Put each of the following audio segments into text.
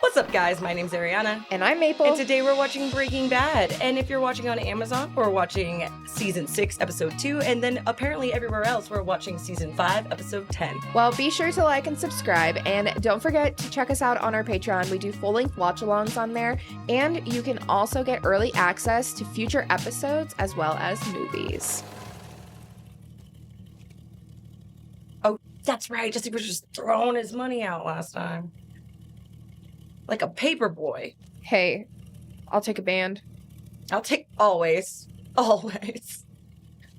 What's up, guys? My name's Arianna. And I'm Maple. And today we're watching Breaking Bad. And if you're watching on Amazon, we're watching Season 6, Episode 2. And then apparently everywhere else, we're watching Season 5, Episode 10. Well, be sure to like and subscribe. And don't forget to check us out on our Patreon. We do full-length watch-alongs on there. And you can also get early access to future episodes as well as movies. Oh, that's right. Jesse was just throwing his money out last time. Like a paper boy. Hey, I'll take a band. I'll take always. Always.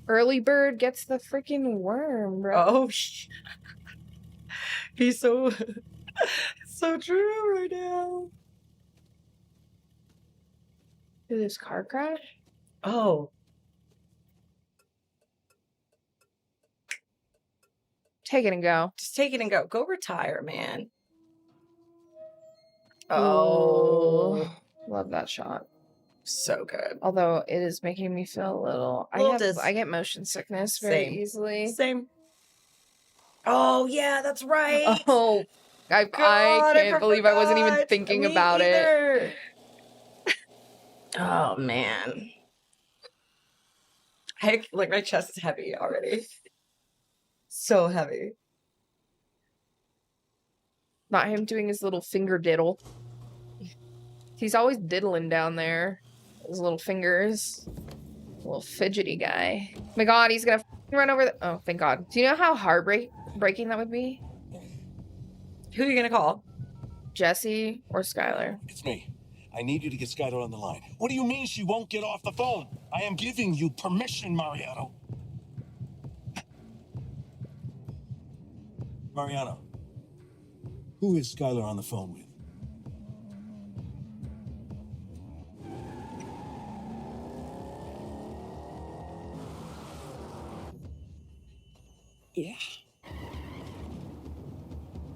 Early bird gets the freaking worm, bro. Oh, he's so true right now. Did this car crash? Oh. Take it and go. Just take it and go. Go retire, man. Oh. Love that shot. So good. Although it is making me feel a little... I get motion sickness very easily. Same. Oh, yeah, that's right. Oh, I can't believe I wasn't even thinking about it. Oh, man. Like, my chest is heavy already. So heavy. Not him doing his little finger diddle. He's always diddling down there. His little fingers. Little fidgety guy. Oh my god, he's gonna run over the... Oh, thank god. Do you know how heartbreaking that would be? Who are you gonna call? Jesse or Skyler? It's me. I need you to get Skyler on the line. What do you mean she won't get off the phone? I am giving you permission, Mariano. Mariano, who is Skyler on the phone with? Yeah.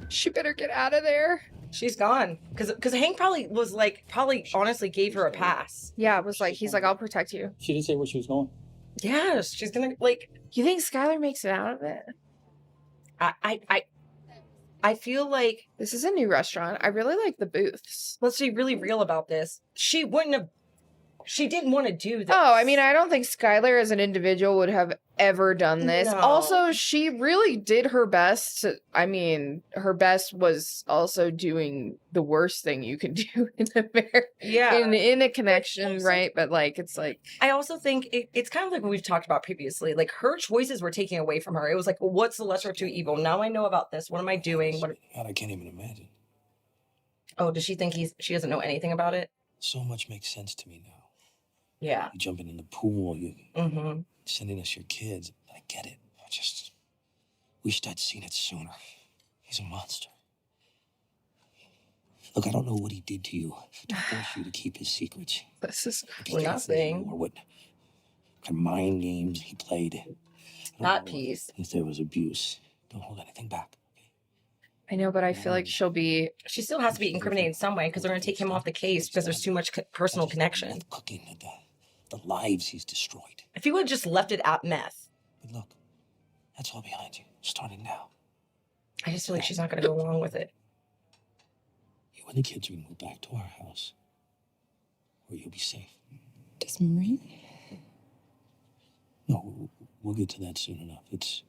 She better get out of there. She's gone. Because Hank probably honestly gave her a pass. Yeah, it was like, he's like, I'll protect you. She didn't say where she was going. Yes, she's gonna, You think Skyler makes it out of it? I feel like... This is a new restaurant. I really like the booths. Let's be really real about this. She didn't want to do this. Oh, I mean, I don't think Skyler as an individual would have ever done this. No. Also, she really did her best. Her best was also doing the worst thing you can do in a marriage. Yeah. In a connection, right? But it's like... I also think it's kind of like what we've talked about previously. Like, her choices were taken away from her. It was like, well, what's the lesser of two evil? Now I know about this. What am I doing? God, I can't even imagine. Oh, does she think she doesn't know anything about it? So much makes sense to me now. Yeah. You jumping in the pool, you Mm-hmm. sending us your kids. I get it. I just wished I'd seen it sooner. He's a monster. Look, I don't know what he did to you to force you to keep his secrets. This is We're not saying. Or what kind of mind games he played. Not peace. If there was abuse, don't hold anything back. I know, but I feel like She still has to be incriminated in some way because they're going to take him off the case because there's too much personal connection. Cooking the lives he's destroyed. If you would have just left it at meth. But look, that's all behind you, starting now. I just feel like she's not going to go along with it. You and the kids are going to move back to our house where you'll be safe. Does Marie? No, we'll get to that soon enough. It's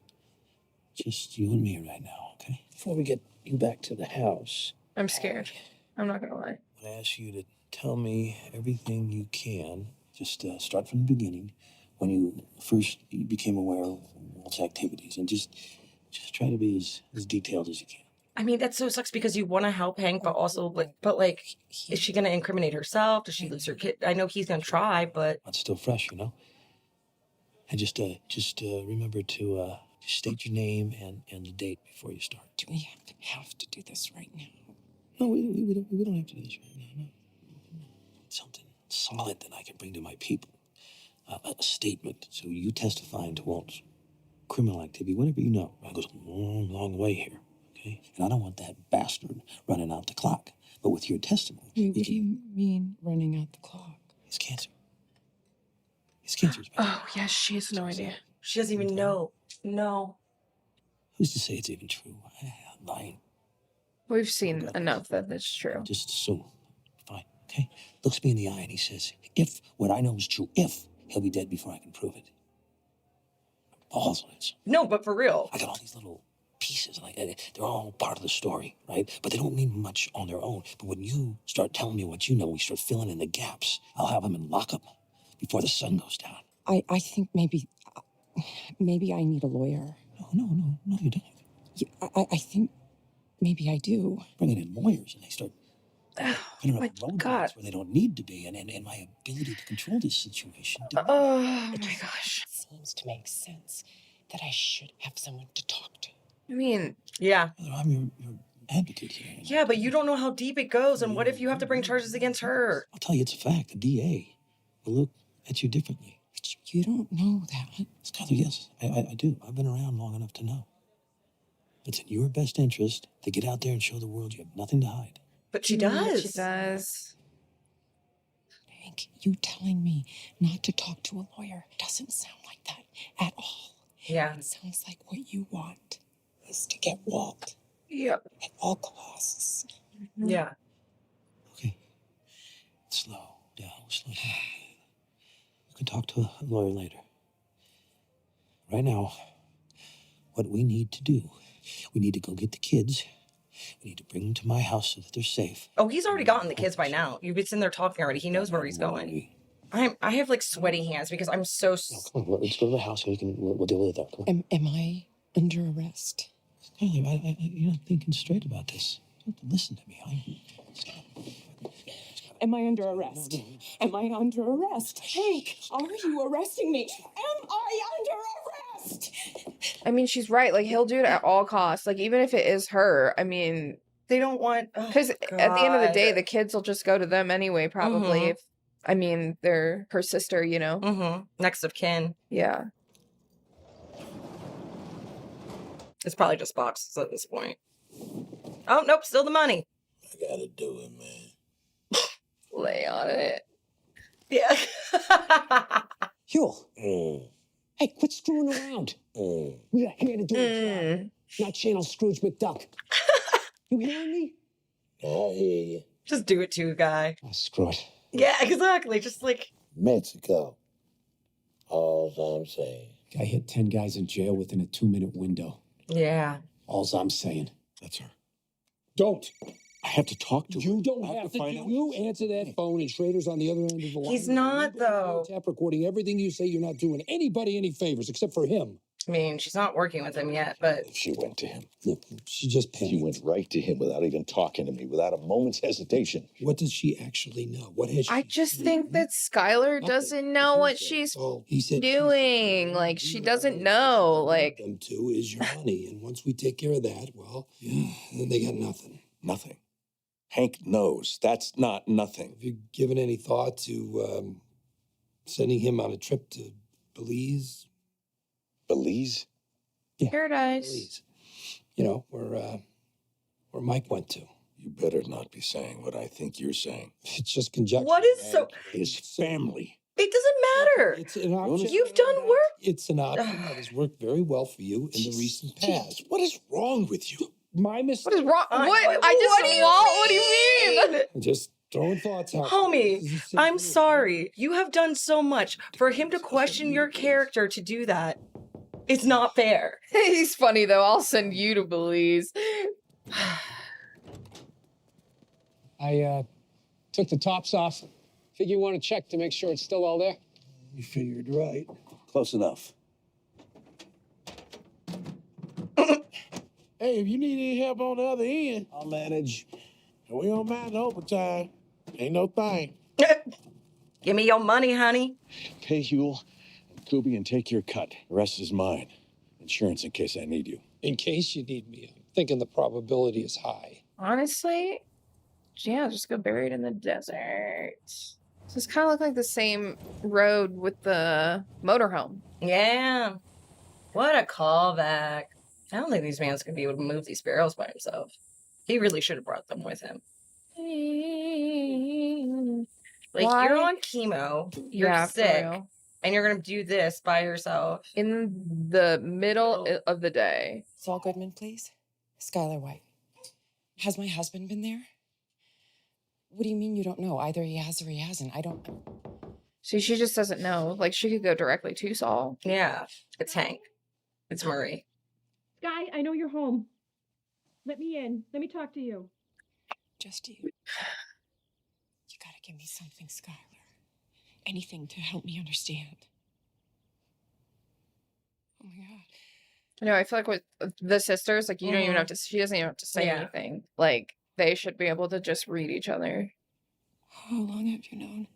just you and me right now, okay? Before we get you back to the house, I'm scared. I'm not gonna lie. I ask you to tell me everything you can. Just start from the beginning, when you first became aware of Walt's activities, and just try to be as detailed as you can. I mean, that so sucks because you want to help Hank, but also, is she going to incriminate herself? Does she lose her kid? I know he's going to try, but... It's still fresh, you know? And just remember to state your name and the date before you start. Do we have to do this right now? No, we don't have to do this right now. No. Something solid that I can bring to my people. A statement. So you testifying to Walt's criminal activity, whatever you know. It goes a long, long way here. Okay? And I don't want that bastard running out the clock. But with your testimony... Wait, what do you mean running out the clock? It's cancer. It's cancer's bad. Oh, yes, she has no idea. She doesn't even know. No. Who's to say it's even true? I'm lying. We've seen enough that it's true. Just assume. Fine, okay? Looks me in the eye and he says, if what I know is true, if he'll be dead before I can prove it. Balls on it. No, but for real. I got all these little pieces, like they're all part of the story, right? But they don't mean much on their own. But when you start telling me what you know, we start filling in the gaps. I'll have him in lockup before the sun goes down. I think maybe I need a lawyer. No, you don't. Yeah, I think maybe I do. Bringing in lawyers and they start putting my up roadblocks God. where they don't need to be, and my ability to control this situation. Oh my gosh. It seems to make sense that I should have someone to talk to. I mean, Yeah. I'm your advocate here. Yeah, but you don't know how deep it goes, and what if you have to bring charges against her? I'll tell you, it's a fact. The DA will look at you differently. But you don't know that. Skyler, yes, I do. I've been around long enough to know. It's in your best interest to get out there and show the world you have nothing to hide. But she does. she does. Hank, you telling me not to talk to a lawyer doesn't sound like that at all. Yeah. It sounds like what you want is to get Walt Yep. at all costs. Yeah. Okay. Slow down. You can talk to a lawyer later. Right now, what we need to do, we need to go get the kids. We need to bring them to my house so that they're safe. Oh, he's already gotten the kids by now. You've been sitting there talking already. He knows where he's going. I have like sweaty hands because I'm so. No, come on, let's go to the house and we'll deal with it there. Come on. Am I under arrest? Skyler, you're not thinking straight about this. You have to listen to me. Am I under arrest? Am I under arrest? Hank, are you arresting me? Am I under arrest? I mean, she's right. Like, he'll do it at all costs. Like, even if it is her, I mean, They don't want. because at the end of the day, God. the kids will just go to them anyway, probably. Mhm. If, I mean, they're her sister, you know? Mm-hmm. Next of kin. Yeah. It's probably just boxes at this point. Oh, nope. Still the money. I gotta do it, man. Lay on it. Yeah. Huel. Hey, quit screwing around. We're here to do a job, not channel Scrooge McDuck. You hearing me? I hear you. Just do it too, guy. Oh, screw it. Yeah, exactly. Just like. Mexico. All I'm saying. Guy hit 10 guys in jail within a 2-minute window. Yeah. All's I'm saying. That's her. Don't. I have to talk to her. You don't I have to. find out. You answer that phone, and Schrader's on the other end of the line. He's not, You better though. Tap recording everything you say. You're not doing anybody any favors except for him. I mean, she's not working with him yet, but. She went to him. Look, she just panicked. She went right to him without even talking to me, without a moment's hesitation. What does she actually know? What has she? I just think that Skylar Nothing. doesn't know what He she's said, oh, he said, doing. Like, she doesn't know. Like, them two is your money, and once we take care of that, well, yeah, then they got nothing. Nothing. Hank knows. That's not nothing. Have you given any thought to sending him on a trip to Belize? Belize? paradise. Belize. You know, where Mike went to. You better not be saying what I think you're saying. It's just conjecture. What is so. His family. It doesn't matter. It's an option. You've done work. It's an option that has worked very well for you in the recent past. What is wrong with you? My mistake. What is wrong? I- What? I just What do you mean? I'm just throwing thoughts out. Homie, This is simple. I'm sorry. You have done so much. For him to question your character to do that, it's not fair. He's funny though. I'll send you to Belize. I took the tops off. Figure you want to check to make sure it's still all there. You figured right. Close enough. Hey, if you need any help on the other end, I'll manage. we don't mind the overtime. Ain't no thing. Give me your money, honey. Pay Huel and Kubi and take your cut. The rest is mine. Insurance in case I need you. In case you need me, I'm thinking the probability is high. Honestly, yeah, just go buried in the desert. So it's kind of look like the same road with the motorhome. Yeah. What a callback. I don't think these man's gonna be able to move these barrels by himself. He really should have brought them with him. Like, Why? you're on chemo, you're Yeah, for sick, real. and you're gonna do this by yourself. In the middle of the day. Saul Goodman, please. Skyler White. Has my husband been there? What do you mean you don't know? Either he has or he hasn't. I don't... See, she just doesn't know. Like, she could go directly to Saul. Yeah, it's Hank. It's Murray. Guy, I know you're home. Let me in. Let me talk to you. Just you. You gotta give me something, Skyler. Anything to help me understand. Oh my God. You know, I feel like with the sisters, like, you don't even have to, she doesn't even have to say anything. Like, they should be able to just read each other. How long have you known?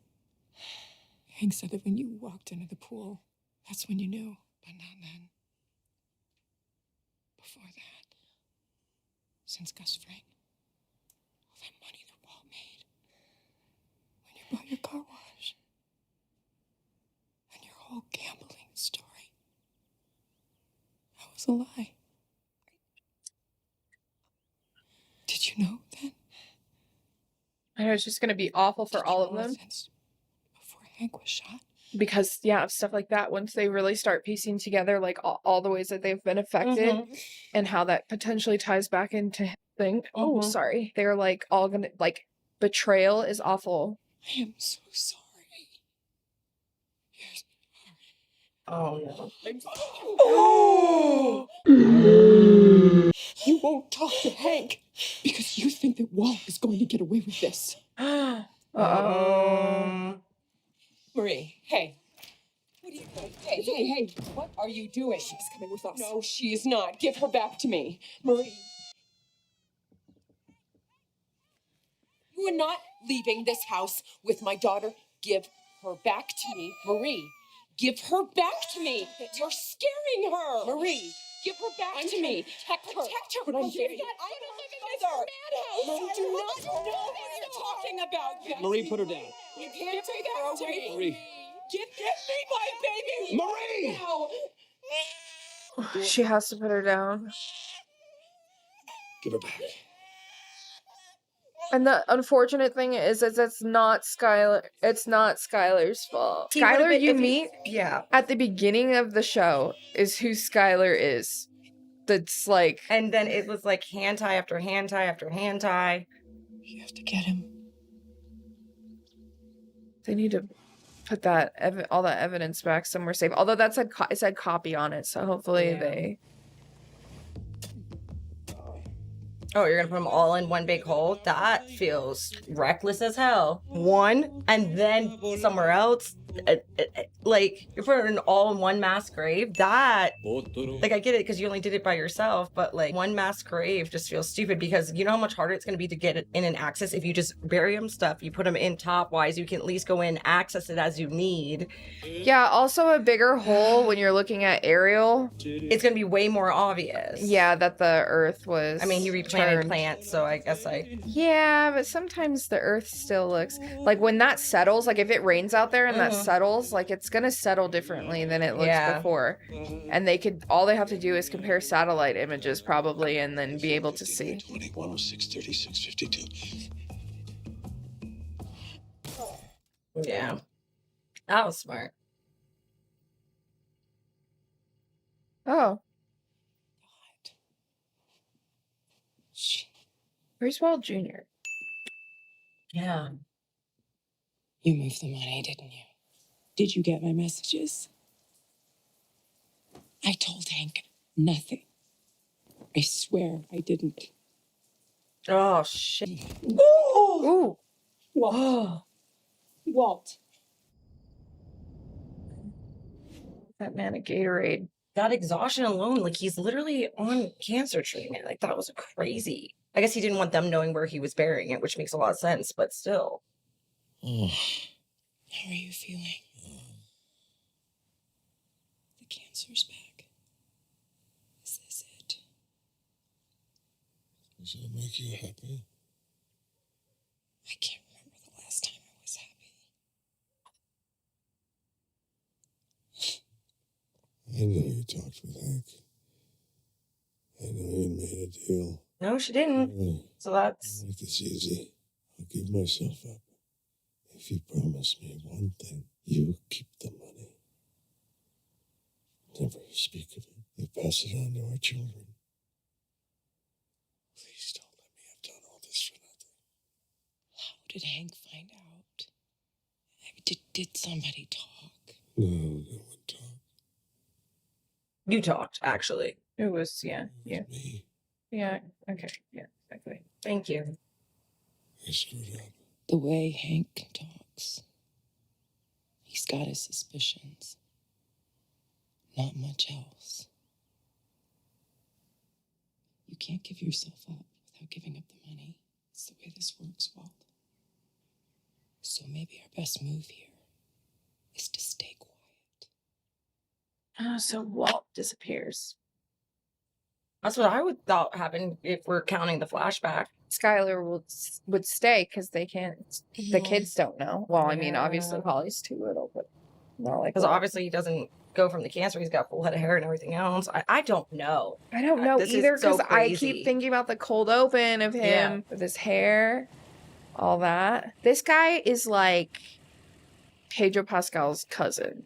Hank said that when you walked into the pool, that's when you knew, but not then. Before that, since Gus Frank, all that money that Walt made, when you bought your car wash, and your whole gambling story, that was a lie. Did you know then? I know it's just going to be awful for all of them. Since before Hank was shot? Because, yeah, stuff like that, once they really start piecing together, like, all the ways that they've been affected and how that potentially ties back into his thing. Oh, sorry. They're, like, all gonna, like, betrayal is awful. I am so sorry. Yes. Oh, no. Oh! You won't talk to Hank because you think that Walt is going to get away with this. Marie, hey. What are you doing? Hey, what are you doing? She's coming with us. No, she is not. Give her back to me. Marie. You are not leaving this house with my daughter. Give her back to me. Marie, give her back to me. You're scaring her. Marie, give her back to me. Protect her. But I'm giving it. I don't live in this madhouse. Marie, do not know what you're talking about. Marie, put her down. You can't take her away. Marie. Give me my baby. Marie! Now. She has to put her down. Give her back. And the unfortunate thing is it's not Skyler. It's not Skyler's fault. He would've Skyler, been- you if he- meet at the beginning of the show is who Skyler is. That's like, And then it was like hand tie after hand tie after hand tie. You have to get him. they need to put that all that evidence back somewhere safe. Although that said it said copy on it, so hopefully they. Oh, you're gonna put them all in one big hole? That feels reckless as hell. One, and then somewhere else. Like, you're putting it all in one mass grave. That, like, I get it because you only did it by yourself, but like one mass grave just feels stupid because you know how much harder it's gonna be to get it in and access if you just bury them stuff. You put them in top wise, you can at least go in, access it as you need. Yeah. Also, a bigger hole when you're looking at aerial. It's gonna be way more obvious. Yeah, that the Earth was. I mean, he replanted turned. plants, so I guess Yeah, but sometimes the Earth still looks like when that settles. Like if it rains out there and that settles, like it's gonna settle differently than it looks before. And all they have to do is compare satellite images probably, and then be able to see. 21, 06, 36, 52. Yeah, that was smart. Oh. Where's Walt Jr.? Yeah. You moved the money, didn't you? Did you get my messages? I told Hank nothing. I swear I didn't. Oh shit. Ooh. Walt. Walt. That man a Gatorade. That exhaustion alone, like he's literally on cancer treatment. Like that was crazy. I guess he didn't want them knowing where he was burying it, which makes a lot of sense, but still. How are you feeling? The cancer's back. Is this it? Does that make you happy? I can't remember the last time I was happy. I know you talked with Hank. I know you made a deal. No, she didn't. Really, So that's... I'll make this easy. I'll give myself up. If you promise me one thing, you keep the money. Never speak of it. You pass it on to our children. Please don't let me have did Hank find out? Did somebody talk? No one talked. You talked, actually. It was, yeah. Me. Yeah, okay, yeah, exactly. Thank you. I screwed up. The way Hank talks, he's got his suspicions. Not much else. You can't give yourself up without giving up the money. It's the way this works, Walt. So maybe our best move here is to stay quiet. Oh, so Walt disappears. That's what I would thought happened if we're counting the flashback. Skyler would stay because they can't. The kids don't know. Well, I mean, obviously Yeah. Holly's too little, but not like. Because Walt. obviously he doesn't go from the cancer. He's got full head of hair and everything else. I don't know. I don't know This is either so because I crazy. keep thinking about the cold open of him Yeah. with his hair, all that. This guy is like Pedro Pascal's cousin.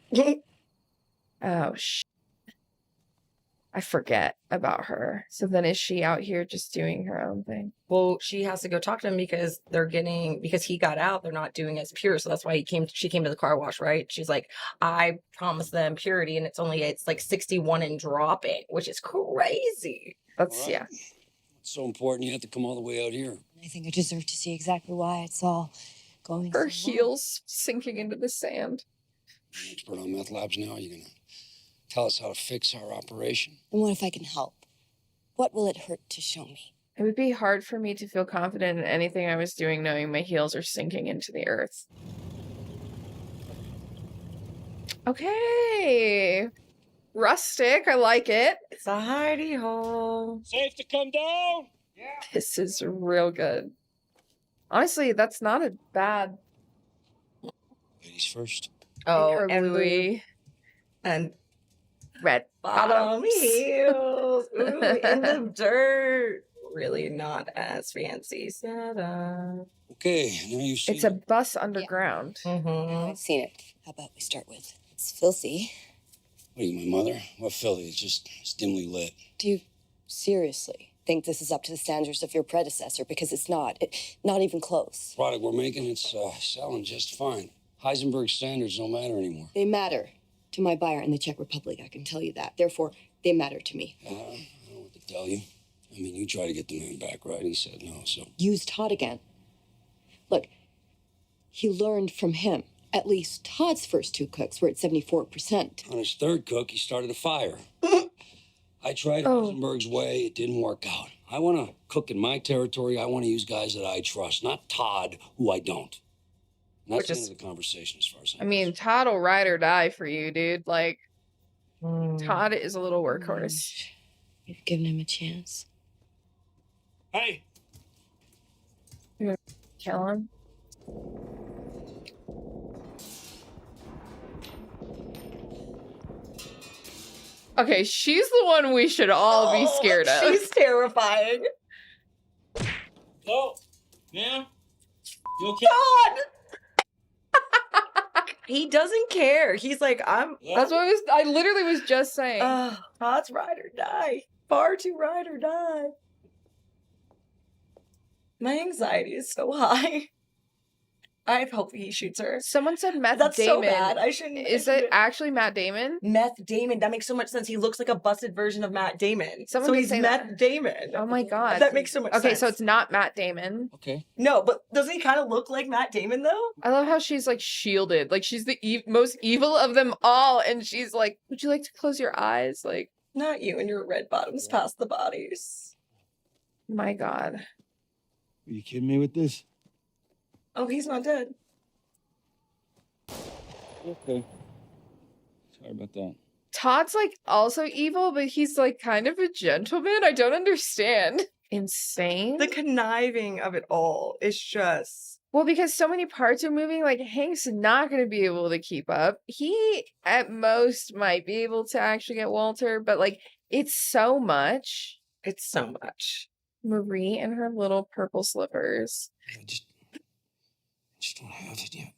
Oh shit. I forget about her. So then is she out here just doing her own thing? Well, she has to go talk to him because because he got out, they're not doing as pure. So that's why she came to the car wash, right? She's like, I promised them purity and it's like 61 and dropping, which is crazy. That's All right. yeah. It's so important you have to come all the way out here. I think I deserve to see exactly why it's all going Her so well. heels sinking into the sand. You're an expert on meth labs now. You're gonna tell us how to fix our operation. And what if I can help? What will it hurt to show me? It would be hard for me to feel confident in anything I was doing knowing my heels are sinking into the earth. Okay. Rustic, I like it. It's a hidey hole. Safe to come down? This is real good. Honestly, that's not a bad Ladies first. Oh, or and Louis and red bottom bottoms. heels. Ooh, in the dirt. Really not as fancy setup. Okay, now you see. It's a bus underground. Mm-hmm. I've seen it. How about we start with it's filthy. What are you, my mother? What Philly? It's dimly lit. Do you seriously think this is up to the standards of your predecessor? Because it's not. Not even close. Product we're making, it's selling just fine. Heisenberg standards don't matter anymore. They matter to my buyer in the Czech Republic, I can tell you that. Therefore, they matter to me. I don't know what to tell you. I mean, you tried to get the man back, right? He said no, so. Use Todd again. Look, he learned from him. At least Todd's first two cooks were at 74%. On his third cook, he started a fire. I tried Heisenberg's way. It didn't work out. I want to cook in my territory. I want to use guys that I trust, not Todd, who I don't. And that's the end of the conversation as far as I mean, Todd will ride or die for you, dude. Like, Todd is a little workhorse. You've given him a chance. Hey! Kill him. Okay, she's the one we should all be scared of. She's terrifying. Hello? Yeah? You okay? God! He doesn't care. He's like, That's what I literally was just saying. Todd's ride or die. Far too ride or die. My anxiety is so high. I hope he shoots her. Someone said Matt That's Damon. so bad. I shouldn't. Is it actually Matt Damon? Meth Damon? That makes so much sense. He looks like a busted version of Matt Damon. Someone so did he's say Meth that. Damon. Oh my god. That makes so much sense. Okay, so it's not Matt Damon. Okay. No, but doesn't he kind of look like Matt Damon though? I love how she's like shielded. Like she's the most evil of them all. And she's like, would you like to close your eyes? Like, Not you and your red bottoms past the bodies. my god. Are you kidding me with this? Oh, he's not dead. Okay. Sorry about that. Todd's like also evil, but he's like kind of a gentleman. I don't understand. Insane. The conniving of it all is just. Well, because so many parts are moving, like Hank's not going to be able to keep up. He, at most, might be able to actually get Walter, but like, it's so much. It's so much. Marie and her little purple slippers. I just don't have it yet.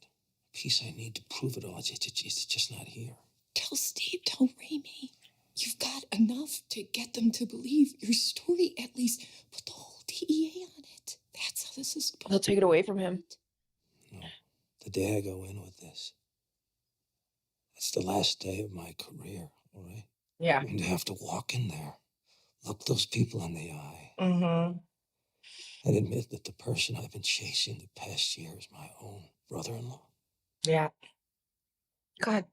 The piece I need to prove it all, it's just not here. Tell Steve, tell Raimi. You've got enough to get them to believe your story, at least. Put the whole DEA on it. That's how this is supposed They'll take it away from him. No, the day I go in with this, it's the last day of my career, all right? Yeah. I'm going to have to walk in there, look those people in the eye, Mm-hmm. and admit that the person I've been chasing the past year is my own brother-in-law. Yeah. God,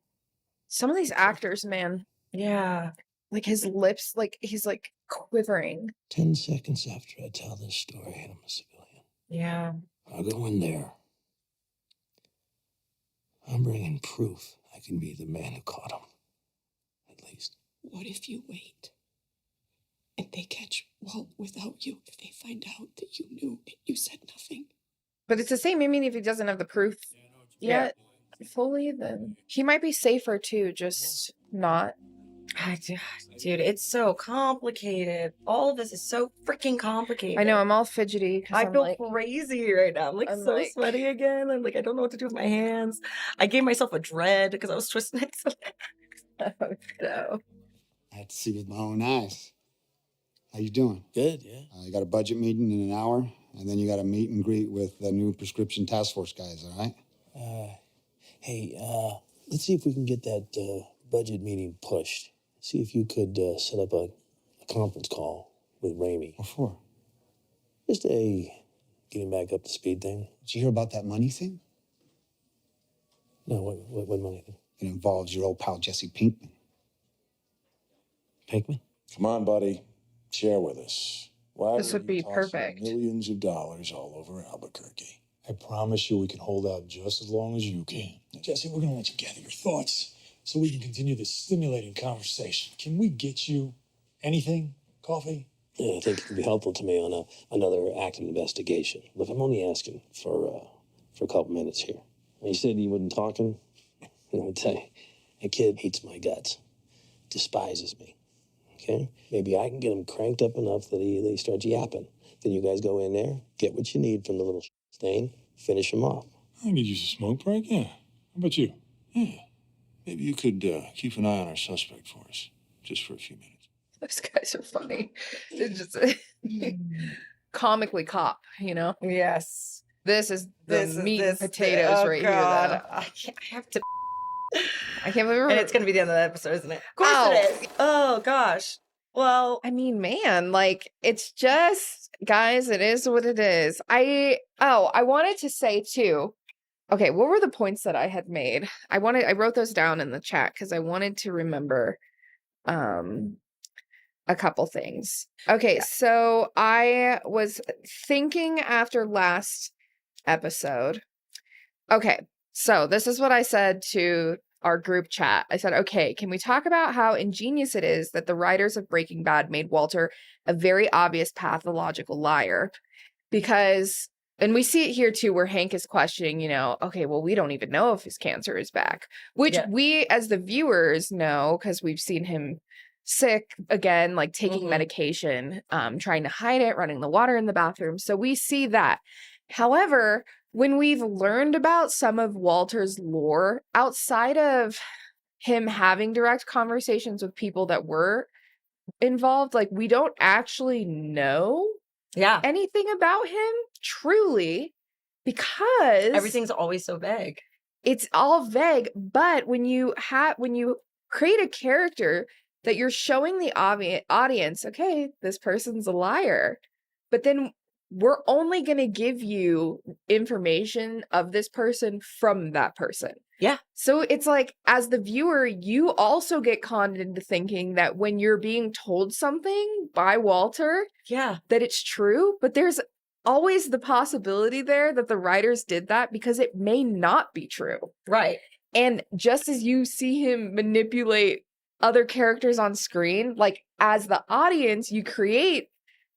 some of these actors, man, Yeah. like his lips, like he's like quivering. 10 seconds after I tell this story, I'm a civilian. Yeah. I'll go in there. I'm bringing proof I can be the man who caught him. At least. What if you wait? And they catch Walt without you? If they find out that you knew and you said nothing? But it's the same. I mean, if he doesn't have the proof yet fully, then he might be safer too, just not. Dude, it's so complicated. All of this is so freaking complicated. I know, I'm all fidgety because I I'm feel like, crazy right now. I'm like I'm so like- sweaty again. I'm like, I don't know what to do with my hands. I gave myself a dread because I was twisting it. oh no. I had to see with my own eyes. How you doing? Good, yeah. You got a budget meeting in an hour, and then you got a meet and greet with the new prescription task force guys, all right? Hey, let's see if we can get that budget meeting pushed. See if you could set up a conference call with Ramey. What for? Just a getting back up to speed thing. Did you hear about that money thing? No, what money thing? It involves your old pal Jesse Pinkman. Pinkman? Come on, buddy. Share with us. Why This were would you be tossing perfect. Millions of dollars all over Albuquerque. I promise you we can hold out just as long as you can. Jesse, we're gonna let you gather your thoughts so we can continue this stimulating conversation. Can we get you anything? Coffee? Yeah, I think it could be helpful to me on another active investigation. Look, I'm only asking for a couple minutes here. You said you wasn't talking? I would tell you, a kid hates my guts, despises me. Okay? Maybe I can get him cranked up enough that he starts yapping. Then you guys go in there, get what you need from the little stain, finish him off. I could use a smoke break, yeah. How about you? Yeah. Maybe you could keep an eye on our suspect for us, just for a few minutes. Those guys are funny. It's just comically cop, you know? Yes. This is the meat and this- potatoes oh, right God. here, though. I have to. I can't believe And it's going to be the end of the episode, isn't it? Of course Ow. it is. Oh, gosh. Well, I mean, man, like it's just, guys, it is what it is. I wanted to say too. Okay, what were the points that I had made? I wrote those down in the chat because I wanted to remember a couple things. Okay, so I was thinking after last episode. Okay, so this is what I said to our group chat. I said, okay, can we talk about how ingenious it is that the writers of Breaking Bad made Walter a very obvious pathological liar? Because, and we see it here too, where Hank is questioning, you know, okay, well, we don't even know if his cancer is back, which we as the viewers know because we've seen him sick again, like taking medication, trying to hide it, running the water in the bathroom. So we see that. However, when we've learned about some of Walter's lore outside of him having direct conversations with people that were involved, like we don't actually know anything about him truly because everything's always so vague. It's all vague, but when you create a character that you're showing the audience, okay, this person's a liar, but then we're only going to give you information of this person from that person. Yeah. So it's like, as the viewer, you also get conned into thinking that when you're being told something by Walter, that it's true, but there's always the possibility there that the writers did that because it may not be true. Right. And just as you see him manipulate other characters on screen, like as the audience, you create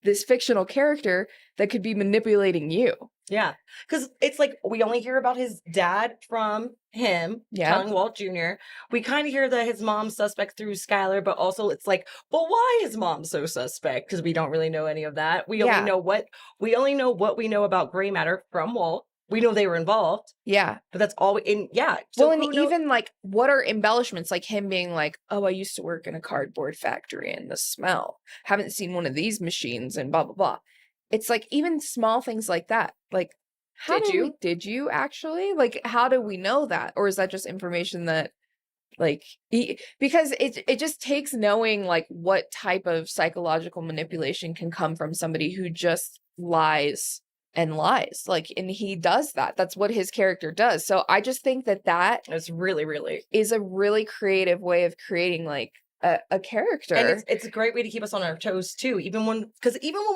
this fictional character that could be manipulating you. Yeah. Because it's like we only hear about his dad from him telling Walt Jr. We kind of hear that his mom's suspect through Skyler, but also it's like, well, why is mom so suspect? Because we don't really know any of that. We only know what we know about gray matter from Walt. We know they were involved. Yeah. But that's all So and even like what are embellishments, like him being like, oh, I used to work in a cardboard factory and the smell. Haven't seen one of these machines and blah, blah, blah. It's like even small things like that. Like Did you actually? Like, how do we know that? Or is that just information that, like, because it just takes knowing, like, what type of psychological manipulation can come from somebody who just lies and lies. Like, and he does that. That's what his character does. So I just think that It's really is a really creative way of creating, like, a character. And it's a great way to keep us on our toes too. Even when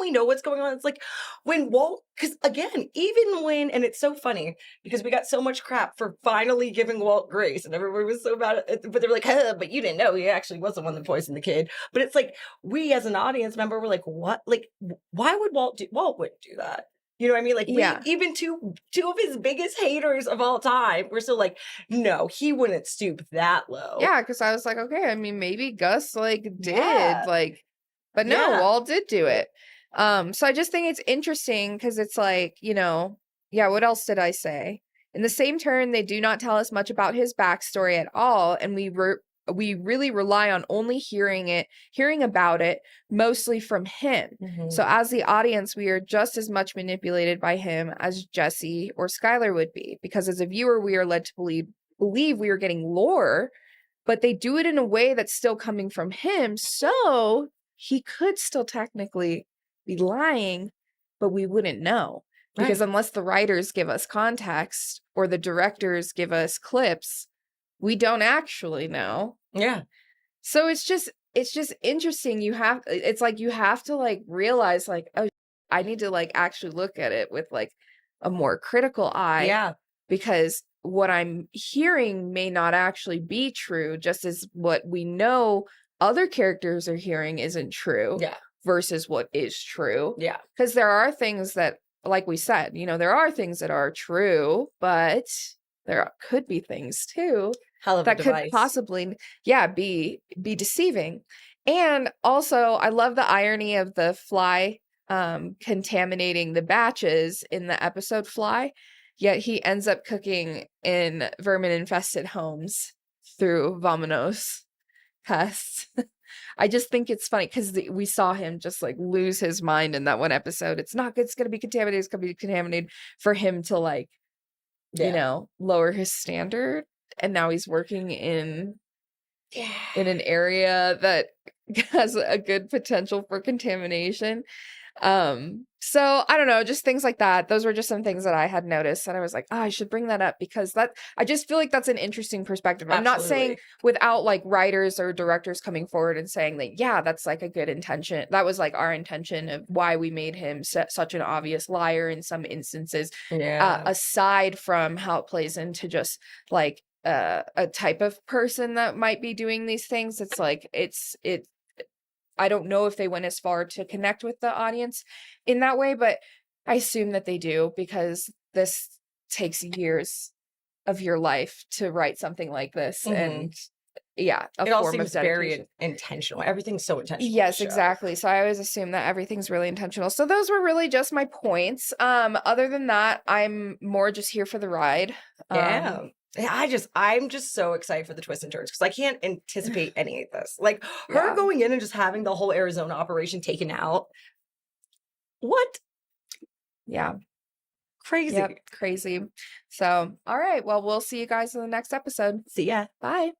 we know what's going on, it's like when Walt, because again, even when, and it's so funny because we got so much crap for finally giving Walt grace, and everybody was so bad at it, but they're like, but you didn't know he actually was the one that poisoned the kid. But it's like we as an audience member were like, what? Like, why would Walt wouldn't do that? You know what I mean? Like, even two of his biggest haters of all time, we're still like, no, he wouldn't stoop that low. Yeah, because I was like, okay, I mean, maybe Gus, like, did, like, but no, Walt did do it. So I just think it's interesting because it's like, you know, what else did I say? In the same turn, they do not tell us much about his backstory at all, and we really rely on only hearing about it mostly from him. So as the audience, we are just as much manipulated by him as Jesse or Skyler would be, because as a viewer, we are led to believe we are getting lore, but they do it in a way that's still coming from him. So he could still technically be lying, but we wouldn't know. Because unless the writers give us context or the directors give us clips, we don't actually know. Yeah. So it's just interesting. It's like you have to, like, realize, like, oh, I need to, like, actually look at it with, like, a more critical eye. Yeah. Because what I'm hearing may not actually be true, just as what we know other characters are hearing isn't true. Yeah. Versus what is true. Yeah. Because there are things that, like we said, you know, there are things that are true, but there could be things too that could possibly be deceiving. And also, I love the irony of the fly contaminating the batches in the episode Fly, yet he ends up cooking in vermin infested homes through Vamanos pests. I just think it's funny because we saw him just, like, lose his mind in that one episode. It's not good. It's going to be contaminated. It's going to be contaminated, for him to, like, you know, lower his standard. And now he's working in an area that has a good potential for contamination. So I don't know, just things like that. Those were just some things that I had noticed, and I was like, I should bring that up because I just feel like that's an interesting perspective. I'm not saying without, like, writers or directors coming forward and saying that, that's, like, a good intention. That was, like, our intention of why we made him such an obvious liar in some instances. Aside from how it plays into just, like, a type of person that might be doing these things. It's like, I don't know if they went as far to connect with the audience in that way, but I assume that they do, because this takes years of your life to write something like this. And it all seems very intentional. Everything's so intentional. Yes, exactly. So I always assume that everything's really intentional. So those were really just my points. Other than that, I'm more just here for the ride. I'm just so excited for the twists and turns because I can't anticipate any of this. Like her going in and just having the whole Arizona operation taken out. What? Yeah. Crazy. Yep, crazy. So, all right. Well, we'll see you guys in the next episode. See ya. Bye.